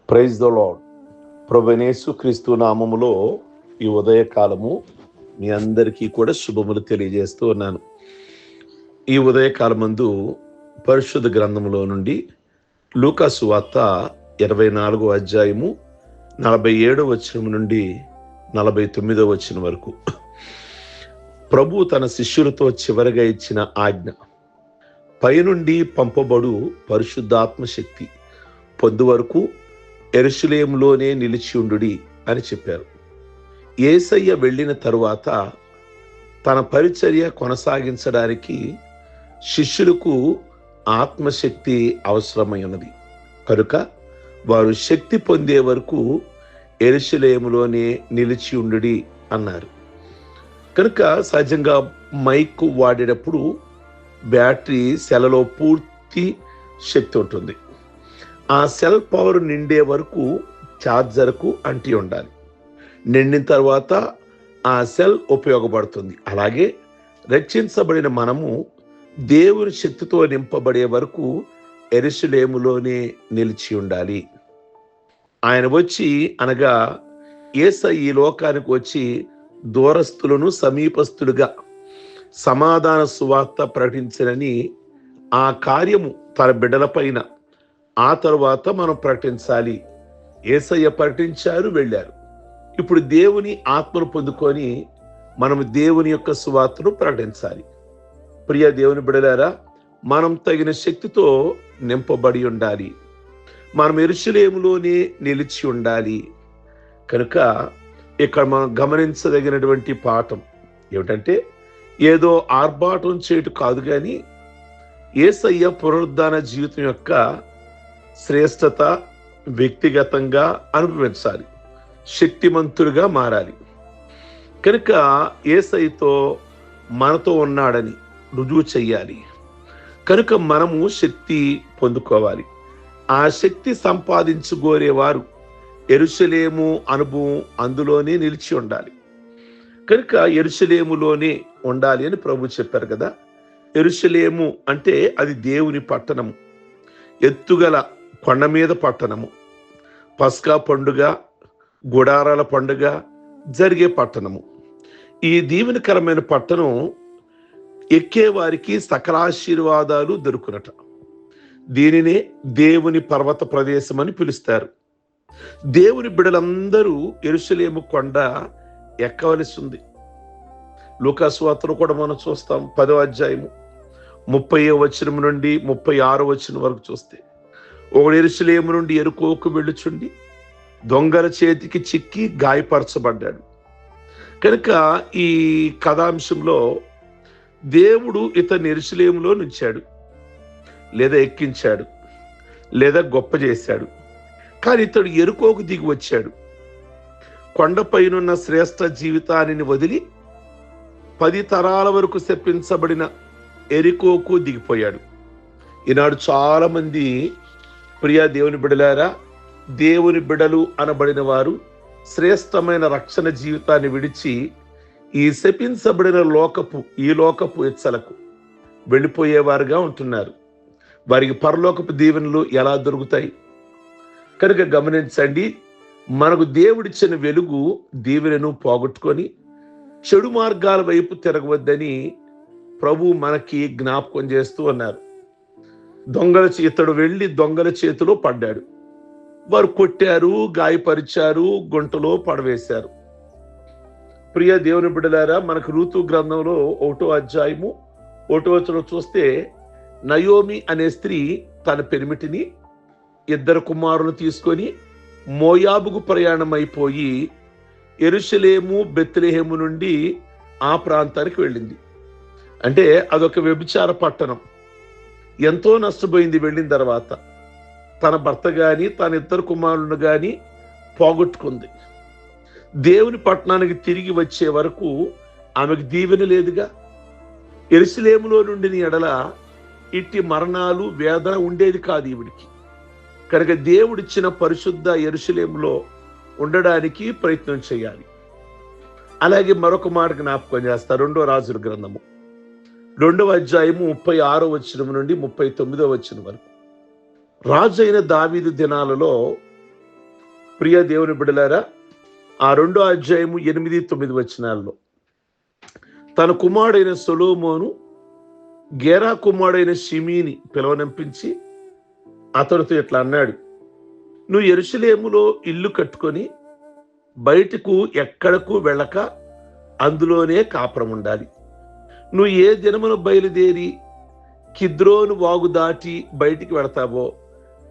Praise the lord. ప్రభువైన యేసుక్రీస్తు నామములో ఈ ఉదయకాలము మీ అందరికీ కూడా శుభములు తెలియజేస్తూ ఉన్నాను. ఈ ఉదయకాలమందు పరిశుద్ధ గ్రంథములో నుండి లూకా సువార్త 24వ అధ్యాయము 47వ వచనం నుండి 49వ వచనం వరకు ప్రభు తన శిష్యులతో చివరిగా ఇచ్చిన ఆజ్ఞ, పైనుండి పంపబడు పరిశుద్ధాత్మ శక్తి పొందు వరకు యెరూషలేములోనే నిలిచి ఉండుడి అని చెప్పారు. యేసయ్య వెళ్ళిన తరువాత తన పరిచర్య కొనసాగించడానికి శిష్యులకు ఆత్మశక్తి అవసరమై ఉన్నది. కనుక వారు శక్తి పొందే వరకు యెరూషలేములోనే నిలిచి ఉండుడి అన్నారు. కనుక సహజంగా మైక్ వాడేటప్పుడు బ్యాటరీ సెల్లో పూర్తి శక్తి ఉంటుంది. ఆ సెల్ పవర్ నిండే వరకు ఛార్జర్కు అంటి ఉండాలి. నిండిన తర్వాత ఆ సెల్ ఉపయోగపడుతుంది. అలాగే రక్షించబడిన మనము దేవుని శక్తితో నింపబడే వరకు యెరూషలేములోనే నిలిచి ఉండాలి. ఆయన వచ్చి అనగా యేసయ్య ఈ లోకానికి వచ్చి దూరస్తులను సమీపస్తులుగా సమాధాన సువార్త ప్రకటించనని ఆ కార్యము తన బిడ్డల పైన ఆ తరువాత మనం ప్రకటించాలి. యేసయ్య ప్రకటించారు, వెళ్ళారు. ఇప్పుడు దేవుని ఆత్మను పొందుకొని మనము దేవుని యొక్క సువార్తను ప్రకటించాలి. ప్రియ దేవుని బిడ్డలారా, మనం తగిన శక్తితో నింపబడి ఉండాలి. మనం యెరూషలేములోనే నిలిచి ఉండాలి. కనుక ఇక్కడ మనం గమనించదగినటువంటి పాఠం ఏమిటంటే, ఏదో ఆర్భాటం చేయటం కాదు, కానీ యేసయ్య పునరుద్ధాన జీవితం యొక్క శ్రేష్టత వ్యక్తిగతంగా అనుభవించాలి, శక్తిమంతులుగా మారాలి. కనుక యేసయ్యతో మనతో ఉన్నాడని రుజువు చెయ్యాలి. కనుక మనము శక్తి పొందుకోవాలి. ఆ శక్తి సంపాదించుకోరేవారు యెరూషలేము అనుభవం అందులోనే నిలిచి ఉండాలి. కనుక యెరూషలేములోనే ఉండాలి అని ప్రభు చెప్పారు కదా. యెరూషలేము అంటే అది దేవుని పట్టణము, ఎత్తుగల కొండ మీద పట్టణము, పస్కా పండుగ, గుడారాల పండుగ జరిగే పట్టణము. ఈ దీవెనకరమైన పట్టణం ఎక్కే వారికి సకల ఆశీర్వాదాలు దొరుకునట. దీనినే దేవుని పర్వత ప్రదేశం అని పిలుస్తారు. దేవుని బిడ్డలందరూ యెరూషలేము కొండ ఎక్కవలసి ఉంది. లూకా సువార్తలో కూడా మనం చూస్తాం. 10వ అధ్యాయము 30వ వచనం నుండి 36వ వచనం వరకు చూస్తే, ఒకడు యెరూషలేము నుండి యెరికోకు వెళ్ళుచుండి దొంగల చేతికి చిక్కి గాయపరచబడ్డాడు. కనుక ఈ కథాంశంలో దేవుడు ఇతన్ని యెరూషలేములో నుంచాడు, లేదా ఎక్కించాడు, లేదా గొప్ప చేశాడు. కానీ ఇతడు యెరికోకు దిగి వచ్చాడు. కొండపైనున్న శ్రేష్ఠ జీవితాన్ని వదిలి 10 తరాల వరకు శపించబడిన యెరికోకు దిగిపోయాడు. ఈనాడు చాలా మంది ప్రియ దేవుని బిడ్డలారా, దేవుని బిడ్డలు అనబడిన వారు శ్రేష్టమైన రక్షణ జీవితాన్ని విడిచి ఈ శపించబడిన ఈ లోకపు ఎచ్చలకు వెళ్ళిపోయేవారుగా ఉంటున్నారు. వారికి పరలోకపు దీవెనలు ఎలా దొరుకుతాయి? కనుక గమనించండి, మనకు దేవుడిచ్చిన వెలుగు దీవెనను పోగొట్టుకొని చెడు మార్గాల వైపు తిరగవద్దని ప్రభు మనకి జ్ఞాపకం చేస్తూ ఉన్నారు. ఇతడు వెళ్ళి దొంగల చేతిలో పడ్డాడు. వారు కొట్టారు, గాయపరిచారు, గుంటలో పడవేశారు. ప్రియ దేవుని బిడ్డలారా, మనకు రూతు గ్రంథంలో 1వ అధ్యాయము 1వ వచనం చూస్తే, నయోమి అనే స్త్రీ తన పెనిమిటిని 2 కుమారులను తీసుకొని మోయాబుకు ప్రయాణం అయిపోయి యెరూషలేము బెత్లెహేము నుండి ఆ ప్రాంతానికి వెళ్ళింది. అంటే అదొక వ్యభిచార పట్టణం. ఎంతో నష్టపోయింది వెళ్ళిన తర్వాత. తన భర్త గాని తన 2 కుమారులను గాని పోగొట్టుకుంది. దేవుని పట్టణానికి తిరిగి వచ్చే వరకు ఆమెకు దీవెన లేదుగా. యెరూషలేములో నుండి ఎడల ఇట్టి మరణాలు, వేదన ఉండేది కాదు ఈవిడికి. కనుక దేవుడిచ్చిన పరిశుద్ధ యెరూషలేములో ఉండడానికి ప్రయత్నం చేయాలి. అలాగే మరొక మాట జ్ఞాపకం చేస్తారు. 2వ రాజుల గ్రంథము 2వ అధ్యాయము 36వ వచనం నుండి 39వ వచనం వరకు. రాజైన దావీదు దినాలలో ప్రియ దేవుని బిడ్డలారా, ఆ 2వ అధ్యాయము 8, 9 వచనాల్లో తన కుమారుడైన సొలొమోను గేరా కుమారుడైన షిమీని పిలవనంపించి అతడితో ఇట్లా అన్నాడు: నువ్వు యెరూషలేములో ఇల్లు కట్టుకొని బయటకు ఎక్కడకు వెళ్ళక అందులోనే కాపురం ఉండాలి. నువ్వు ఏ దినమున బయలుదేరి కిద్రోను వాగు దాటి బయటికి వెళతావో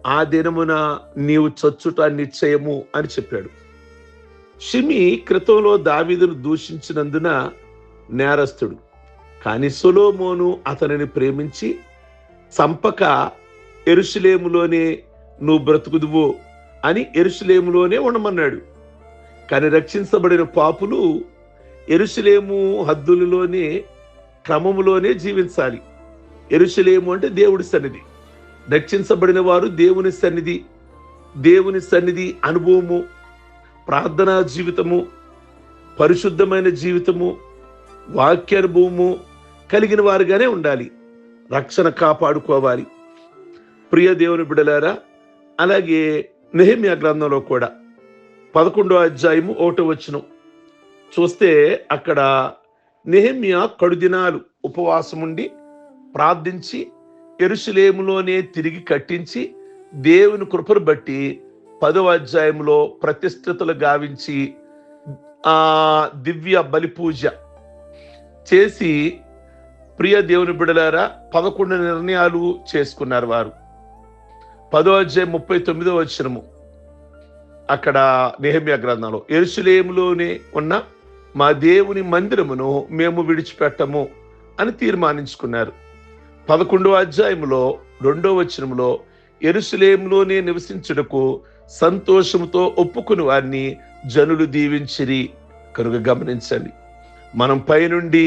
ఆ దినమున నీవు చచ్చుట నిశ్చయము అని చెప్పాడు. షిమి క్రితంలో దావీదును దూషించినందున నేరస్తుడు. కానీ సొలొమోను అతనిని ప్రేమించి చంపక యెరూషలేములోనే నువ్వు బ్రతుకుదువు అని యెరూషలేములోనే ఉండమన్నాడు. కానీ రక్షించబడిన పాపులు యెరూషలేము హద్దులలోనే క్రమములోనే జీవించాలి. యెరూషలేము అంటే దేవుడి సన్నిధి. రక్షించబడిన వారు దేవుని సన్నిధి అనుభవము, ప్రార్థనా జీవితము, పరిశుద్ధమైన జీవితము, వాక్యానుభవము కలిగిన వారుగానే ఉండాలి. రక్షణ కాపాడుకోవాలి. ప్రియ దేవుని బిడ్డలారా, అలాగే నెహెమ్యా గ్రంథంలో కూడా 11వ అధ్యాయము 1వ వచనం చూస్తే అక్కడ నెహెమ్యా కడుదినాలు ఉపవాసం ఉండి ప్రార్థించి యెరూషలేములోనే తిరిగి కట్టించి దేవుని కృపను బట్టి 10వ అధ్యాయంలో ప్రతిష్ఠితులు గావించి దివ్య బలి పూజ చేసి, ప్రియ దేవుని బిడ్డలారా, 11 నిర్ణయాలు చేసుకున్నారు వారు. 10వ అధ్యాయం 39వ వచనము అక్కడ నెహెమ్యా గ్రంథంలో, యెరూషలేములోనే ఉన్న మా దేవుని మందిరమును మేము విడిచిపెట్టము అని తీర్మానించుకున్నారు. 11వ అధ్యాయంలో 2వ వచనంలో యెరూషలేములోనే నివసించుటకు సంతోషముతో ఒప్పుకుని వారిని జనులు దీవించిరి. కనుక గమనించండి, మనం పైనుండి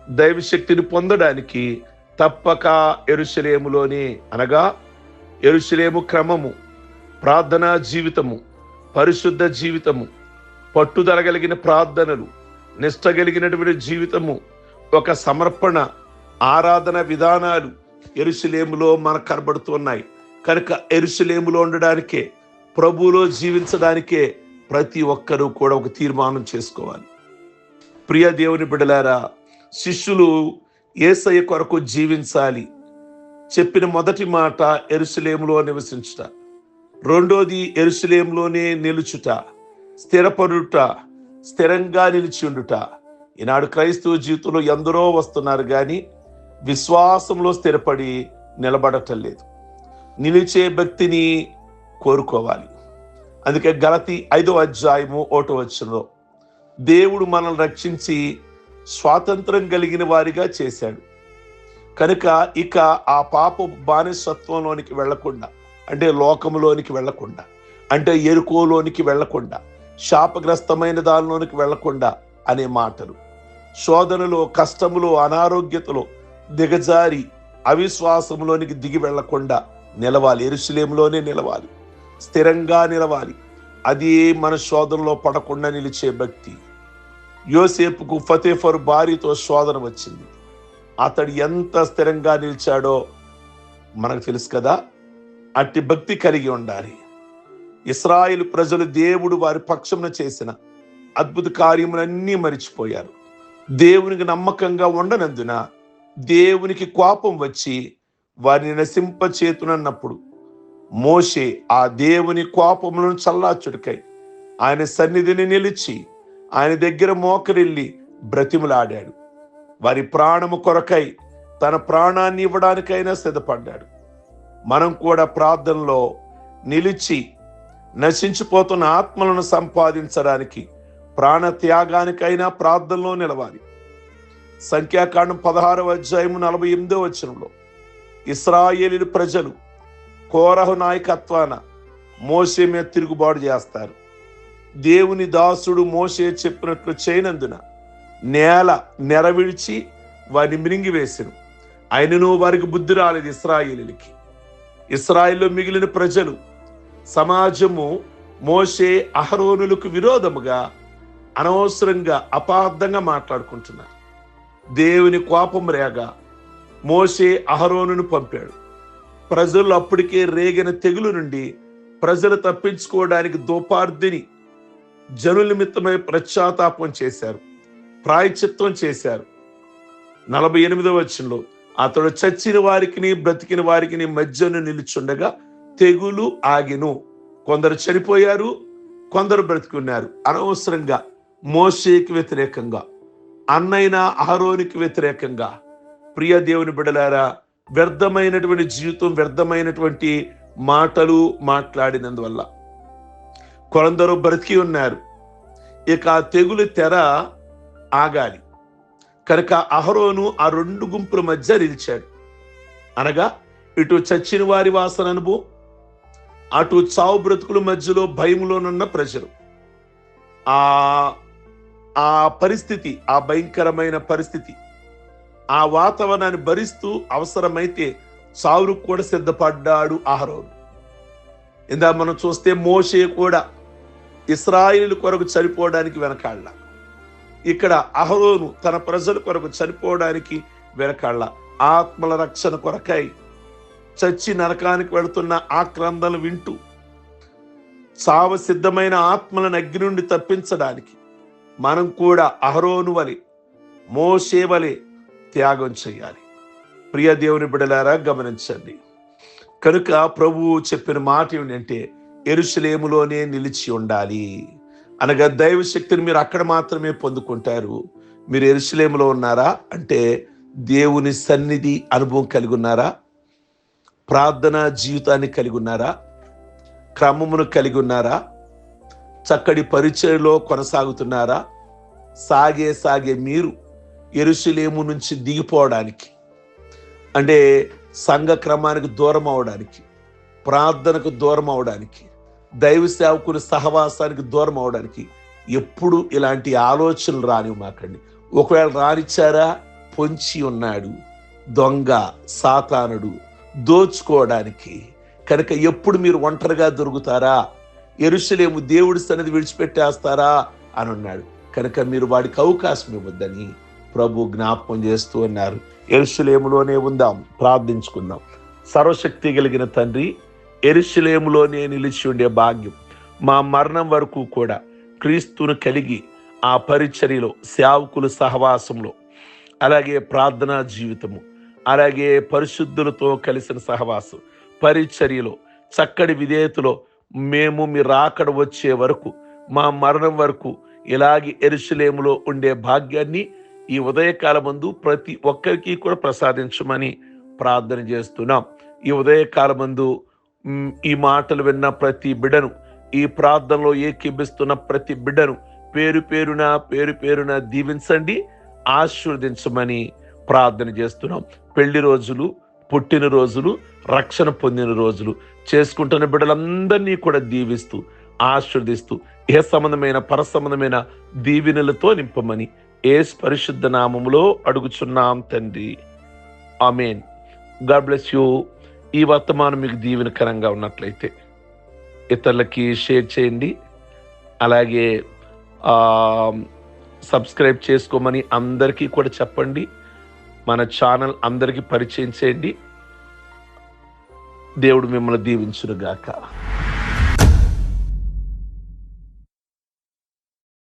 దైవశక్తిని పొందడానికి తప్పక యెరూషలేములోనే, అనగా యెరూషలేము క్రమము, ప్రార్థనా జీవితము, పరిశుద్ధ జీవితము, పట్టుదల కలిగిన ప్రార్థనలు, నిష్ట కలిగినటువంటి జీవితము, ఒక సమర్పణ ఆరాధన విధానాలు యెరూషలేములో మనకు కనబడుతున్నాయి. కనుక యెరూషలేములో ఉండడానికే, ప్రభువులో జీవించడానికే ప్రతి ఒక్కరూ కూడా ఒక తీర్మానం చేసుకోవాలి. ప్రియ దేవుని బిడ్డలారా, శిష్యులు యేసయ్య కొరకు జీవించాలి. చెప్పిన మొదటి మాట యెరూషలేములో నివసించుట, రెండోది యెరూషలేములోనే నిలుచుట, స్థిరపడుట, స్థిరంగా నిలిచి ఉండుట. ఈనాడు క్రైస్తవ జీవితంలో ఎందరో వస్తున్నారు కానీ విశ్వాసంలో స్థిరపడి నిలబడటం లేదు. నిలిచే భక్తిని కోరుకోవాలి. అందుకే గలతీ 5వ అధ్యాయము 1వ వచనంలో దేవుడు మనల్ని రక్షించి స్వాతంత్రం కలిగిన వారిగా చేశాడు. కనుక ఇక ఆ పాప బానిసత్వంలోనికి వెళ్లకుండా, అంటే లోకములోనికి వెళ్లకుండా, అంటే ఎరుకోలోనికి వెళ్లకుండా, శాపగ్రస్తమైన దానిలోనికి వెళ్లకుండా అనే మాటలు, శోధనలో, కష్టములో, అనారోగ్యతలో దిగజారి అవిశ్వాసంలోనికి దిగి వెళ్లకుండా నిలవాలి. యెరూషలేములోనే నిలవాలి, స్థిరంగా నిలవాలి. అది మన శోధనలో పడకుండా నిలిచే భక్తి. యోసేపుకు ఫతేఫరు భార్యతో శోధన వచ్చింది. అతడు ఎంత స్థిరంగా నిలిచాడో మనకు తెలుసు కదా. అట్టి భక్తి కలిగి ఉండాలి. ఇశ్రాయేలు ప్రజలు దేవుడు వారి పక్షమున చేసిన అద్భుత కార్యములన్నీ మరిచిపోయారు. దేవునికి నమ్మకంగా ఉండనందున దేవునికి కోపం వచ్చి వారిని నశింపచేతునన్నప్పుడు మోషే ఆ దేవుని కోపములను చల్లార్చుటకై ఆయన సన్నిధిని నిలిచి ఆయన దగ్గర మోకరిల్లి బ్రతిములాడాడు. వారి ప్రాణము కొరకై తన ప్రాణాన్ని ఇవ్వడానికైనా సిద్ధపడ్డాడు. మనం కూడా ప్రార్థనలో నిలిచి నశించిపోతున్న ఆత్మలను సంపాదించడానికి ప్రాణ త్యాగానికైనా ప్రార్థనలో నిలవాలి. సంఖ్యాకాండం 16వ అధ్యాయము 48వ వచనంలో ఇశ్రాయేలు ప్రజలు కోరహు నాయకత్వాన మోషే మీద తిరుగుబాటు చేస్తారు. దేవుని దాసుడు మోషే చెప్పినట్లు చేయనందున నేల నెరవిడిచి వారిని మిరింగివేసెను. ఆయనను వారికి బుద్ధి రాలేదు. ఇశ్రాయేలులో మిగిలిన ప్రజలు, సమాజము మోషే అహరోనులకు విరోధముగా అనవసరంగా అపార్థంగా మాట్లాడుకుంటున్నారు. దేవుని కోపం రేగా మోషే అహరోనును పంపాడు. ప్రజలు అప్పటికే రేగిన తెగులు నుండి ప్రజలు తప్పించుకోవడానికి దోపార్దిని జనుల నిమిత్తమై పశ్చాత్తాపం చేశారు, ప్రాయశ్చిత్తం చేశారు. 48వ వచనంలో అతడు చచ్చిన వారికి బ్రతికిన వారికి మధ్యను నిలుచుండగా తెగులు ఆగెను. కొందరు చనిపోయారు, కొందరు బ్రతికున్నారు. అనవసరంగా మోషేకి వ్యతిరేకంగా, అన్నైన అహరోనికి వ్యతిరేకంగా ప్రియ దేవుని బిడ్డలారా వ్యర్థమైనటువంటి జీవితం, వ్యర్థమైనటువంటి మాటలు మాట్లాడినందువల్ల కొందరు బ్రతికి ఉన్నారు. ఇక ఆ తెగులు తెర ఆగాలి కనుక అహరోను ఆ 2 గుంపుల మధ్య నిలిచాడు. అనగా ఇటు చచ్చిన వారి వాసన అనుభవం, అటు చావు బ్రతుకుల మధ్యలో భయంలోనున్న ప్రజలు. ఆ పరిస్థితి, ఆ భయంకరమైన పరిస్థితి, ఆ వాతావరణాన్ని భరిస్తూ అవసరమైతే చావుకు కూడా సిద్ధపడ్డాడు అహరోను. ఇందా మనం చూస్తే మోషే కూడా ఇశ్రాయేలు కొరకు చనిపోవడానికి వెనకాళ్ళ. ఇక్కడ అహరోను తన ప్రజల కొరకు చనిపోవడానికి వెనకాళ్ళ. ఆత్మల రక్షణ కొరకై చచ్చి నరకానికి వెళుతున్న ఆక్రందనలు వింటూ చావ సిద్ధమైన ఆత్మలను అగ్ని నుండి తప్పించడానికి మనం కూడా అహరోను వలె, మోషే వలె త్యాగం చేయాలి. ప్రియ దేవుని బిడ్డలారా గమనించండి. కనుక ప్రభువు చెప్పిన మాట ఏమిటంటే యెరూషలేములోనే నిలిచి ఉండాలి. అనగా దైవ శక్తిని మీరు అక్కడ మాత్రమే పొందుకుంటారు. మీరు యెరూషలేములో ఉన్నారా అంటే దేవుని సన్నిధి అనుభవం కలిగి ఉన్నారా? ప్రార్థన జీవితాన్ని కలిగి ఉన్నారా? క్రమమును కలిగి ఉన్నారా? చక్కటి పరిచయలో కొనసాగుతున్నారా? సాగే మీరు యెరూషలేము నుంచి దిగిపోవడానికి, అంటే సంఘ క్రమానికి దూరం అవడానికి, ప్రార్థనకు దూరం అవడానికి, దైవ సేవకుని సహవాసానికి దూరం అవడానికి ఎప్పుడు ఇలాంటి ఆలోచనలు రానివ్వమాకండి. ఒకవేళ రానిచ్చారా, పొంచి ఉన్నాడు దొంగ సాతానుడు దోచుకోవడానికి. కనుక ఎప్పుడు మీరు ఒంటరిగా దొరుకుతారా, యెరూషలేము దేవుడి సన్నిధి విడిచిపెట్టేస్తారా అని అన్నాడు. కనుక మీరు వాడికి అవకాశం ఇవ్వద్దని ప్రభు జ్ఞాపకం చేస్తూ ఉన్నారు. యెరూషలేములోనే ఉందాం, ప్రార్థించుకుందాం. సర్వశక్తి కలిగిన తండ్రి, యెరూషలేములోనే నిలిచి ఉండే భాగ్యం మా మరణం వరకు కూడా క్రీస్తును కలిగి ఆ పరిచర్యలో, సేవకుల సహవాసంలో, అలాగే ప్రార్థనా జీవితము, అలాగే పరిశుద్ధులతో కలిసిన సహవాసం, పరిచర్యలో, చక్కటి విధేయతలో మేము మీ రాకడ వచ్చే వరకు, మా మరణం వరకు ఇలాగే యెరూషలేములో ఉండే భాగ్యాన్ని ఈ ఉదయకాలమందు ప్రతి ఒక్కరికి కూడా ప్రసాదించమని ప్రార్థన చేస్తున్నాం. ఈ ఉదయకాలమందు ఈ మాటలు విన్న ప్రతి బిడ్డను, ఈ ప్రార్థనలో ఏకీభిస్తున్న ప్రతి బిడ్డను పేరు పేరున దీవించండి, ఆశీర్వదించమని ప్రార్థన చేస్తున్నాం. పెళ్లి రోజులు, పుట్టిన రోజులు, రక్షణ పొందిన రోజులు చేసుకుంటున్న బిడ్డలందరినీ కూడా దీవిస్తూ ఆశీర్వదిస్తూ ఏ సంబంధమైన పరసంబంధమైన దీవెనలతో నింపమని యేసు పరిశుద్ధ నామములో అడుగుచున్నాం తండ్రి, ఆమేన్. God bless you. ఈ వర్తమానం మీకు దీవెనకరంగా ఉన్నట్లయితే ఇతరులకి షేర్ చేయండి, అలాగే సబ్స్క్రైబ్ చేసుకోమని అందరికీ కూడా చెప్పండి. మన ఛానల్ అందరికీ పరిచయం చేయండి. దేవుడు మిమ్మల్ని దీవించును గాక.